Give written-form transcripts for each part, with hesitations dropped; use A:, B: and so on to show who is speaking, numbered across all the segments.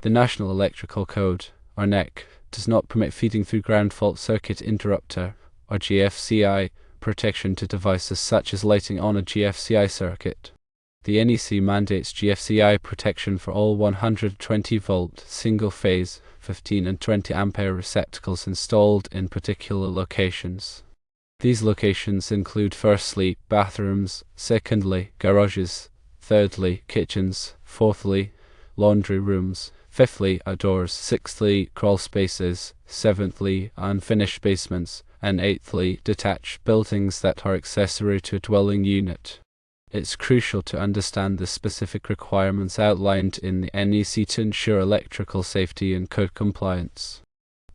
A: The National Electrical Code, or NEC, does not permit feeding through ground fault circuit interrupter, or GFCI, protection to devices such as lighting on a GFCI circuit. The NEC mandates GFCI protection for all 120-volt, single-phase, 15 and 20 ampere receptacles installed in particular locations. These locations include firstly, bathrooms, secondly, garages, thirdly, kitchens, fourthly, laundry rooms, fifthly, outdoors, sixthly, crawl spaces, seventhly, unfinished basements, and eighthly, detached buildings that are accessory to a dwelling unit. It's crucial to understand the specific requirements outlined in the NEC to ensure electrical safety and code compliance.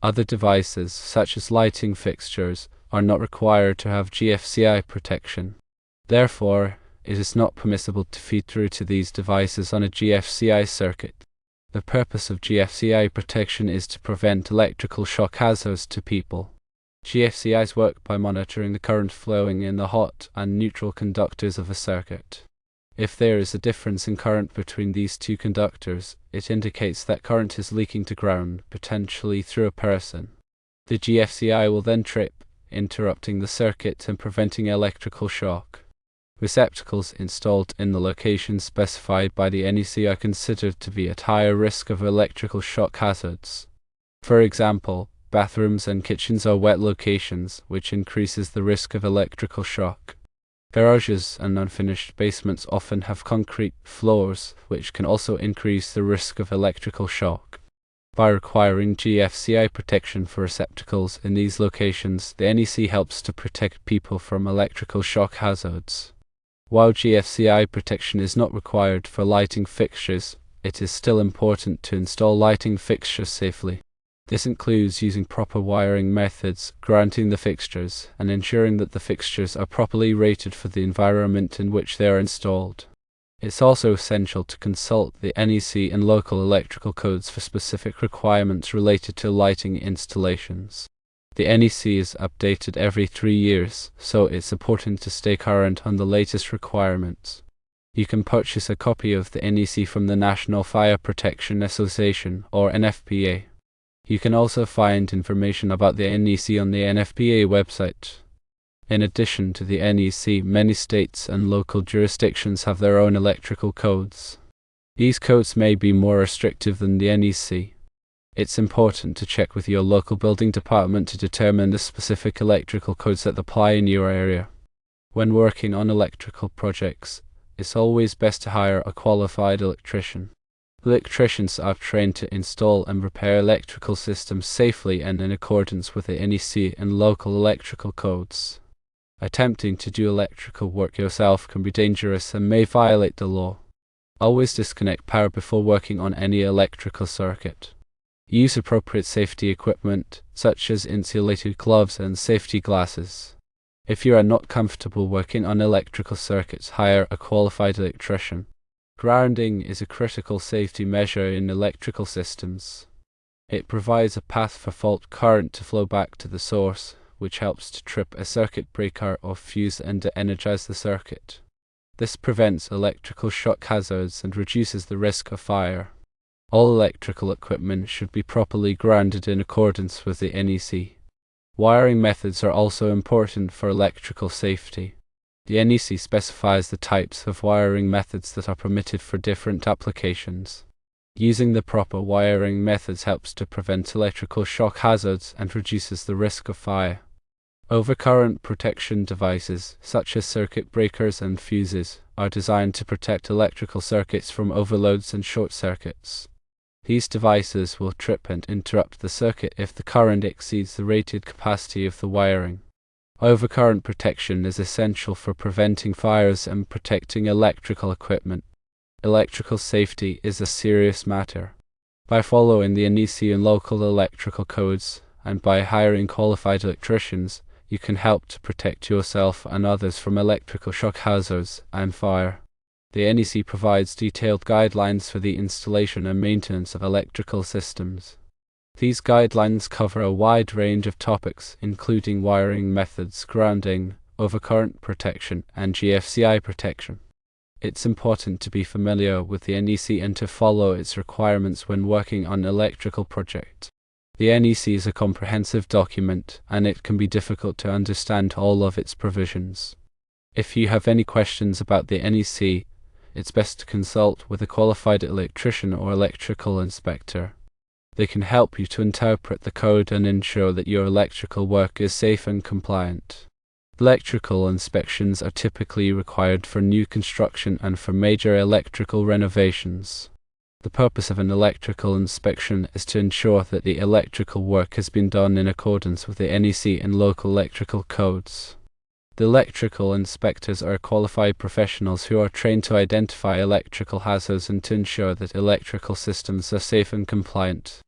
A: Other devices, such as lighting fixtures, are not required to have GFCI protection. Therefore, it is not permissible to feed through to these devices on a GFCI circuit. The purpose of GFCI protection is to prevent electrical shock hazards to people. GFCIs work by monitoring the current flowing in the hot and neutral conductors of a circuit. If there is a difference in current between these two conductors, it indicates that current is leaking to ground, potentially through a person. The GFCI will then trip, interrupting the circuit and preventing electrical shock. Receptacles installed in the location specified by the NEC are considered to be at higher risk of electrical shock hazards. For example, bathrooms and kitchens are wet locations, which increases the risk of electrical shock. Garages and unfinished basements often have concrete floors, which can also increase the risk of electrical shock. By requiring GFCI protection for receptacles in these locations, the NEC helps to protect people from electrical shock hazards. While GFCI protection is not required for lighting fixtures, it is still important to install lighting fixtures safely. This includes using proper wiring methods, grounding the fixtures, and ensuring that the fixtures are properly rated for the environment in which they are installed. It's also essential to consult the NEC and local electrical codes for specific requirements related to lighting installations. The NEC is updated every 3 years, so it's important to stay current on the latest requirements. You can purchase a copy of the NEC from the National Fire Protection Association, or NFPA. You can also find information about the NEC on the NFPA website. In addition to the NEC, many states and local jurisdictions have their own electrical codes. These codes may be more restrictive than the NEC. It's important to check with your local building department to determine the specific electrical codes that apply in your area. When working on electrical projects, it's always best to hire a qualified electrician. Electricians are trained to install and repair electrical systems safely and in accordance with the NEC and local electrical codes. Attempting to do electrical work yourself can be dangerous and may violate the law. Always disconnect power before working on any electrical circuit. Use appropriate safety equipment, such as insulated gloves and safety glasses. If you are not comfortable working on electrical circuits, hire a qualified electrician. Grounding is a critical safety measure in electrical systems. It provides a path for fault current to flow back to the source, which helps to trip a circuit breaker or fuse and de-energize the circuit. This prevents electrical shock hazards and reduces the risk of fire. All electrical equipment should be properly grounded in accordance with the NEC. Wiring methods are also important for electrical safety. The NEC specifies the types of wiring methods that are permitted for different applications. Using the proper wiring methods helps to prevent electrical shock hazards and reduces the risk of fire. Overcurrent protection devices, such as circuit breakers and fuses, are designed to protect electrical circuits from overloads and short circuits. These devices will trip and interrupt the circuit if the current exceeds the rated capacity of the wiring. Overcurrent protection is essential for preventing fires and protecting electrical equipment. Electrical safety is a serious matter. By following the NEC and local electrical codes, and by hiring qualified electricians, you can help to protect yourself and others from electrical shock hazards and fire. The NEC provides detailed guidelines for the installation and maintenance of electrical systems. These guidelines cover a wide range of topics, including wiring methods, grounding, overcurrent protection, and GFCI protection. It's important to be familiar with the NEC and to follow its requirements when working on an electrical project. The NEC is a comprehensive document, and it can be difficult to understand all of its provisions. If you have any questions about the NEC, it's best to consult with a qualified electrician or electrical inspector. They can help you to interpret the code and ensure that your electrical work is safe and compliant. Electrical inspections are typically required for new construction and for major electrical renovations. The purpose of an electrical inspection is to ensure that the electrical work has been done in accordance with the NEC and local electrical codes. The electrical inspectors are qualified professionals who are trained to identify electrical hazards and to ensure that electrical systems are safe and compliant.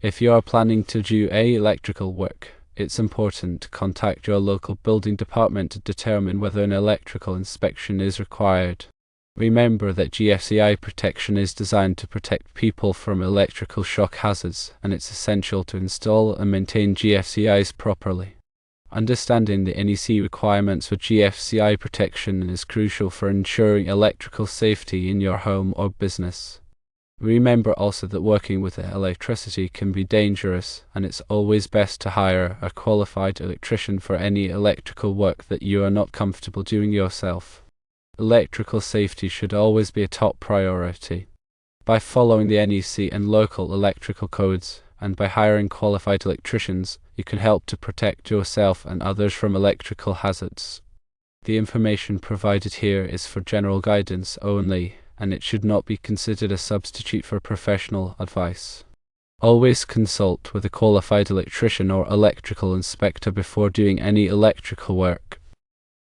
A: If you are planning to do electrical work, it's important to contact your local building department to determine whether an electrical inspection is required. Remember that GFCI protection is designed to protect people from electrical shock hazards, and it's essential to install and maintain GFCIs properly. Understanding the NEC requirements for GFCI protection is crucial for ensuring electrical safety in your home or business. Remember also that working with electricity can be dangerous, and it's always best to hire a qualified electrician for any electrical work that you are not comfortable doing yourself. Electrical safety should always be a top priority. By following the NEC and local electrical codes, and by hiring qualified electricians, you can help to protect yourself and others from electrical hazards. The information provided here is for general guidance only, and it should not be considered a substitute for professional advice. Always consult with a qualified electrician or electrical inspector before doing any electrical work.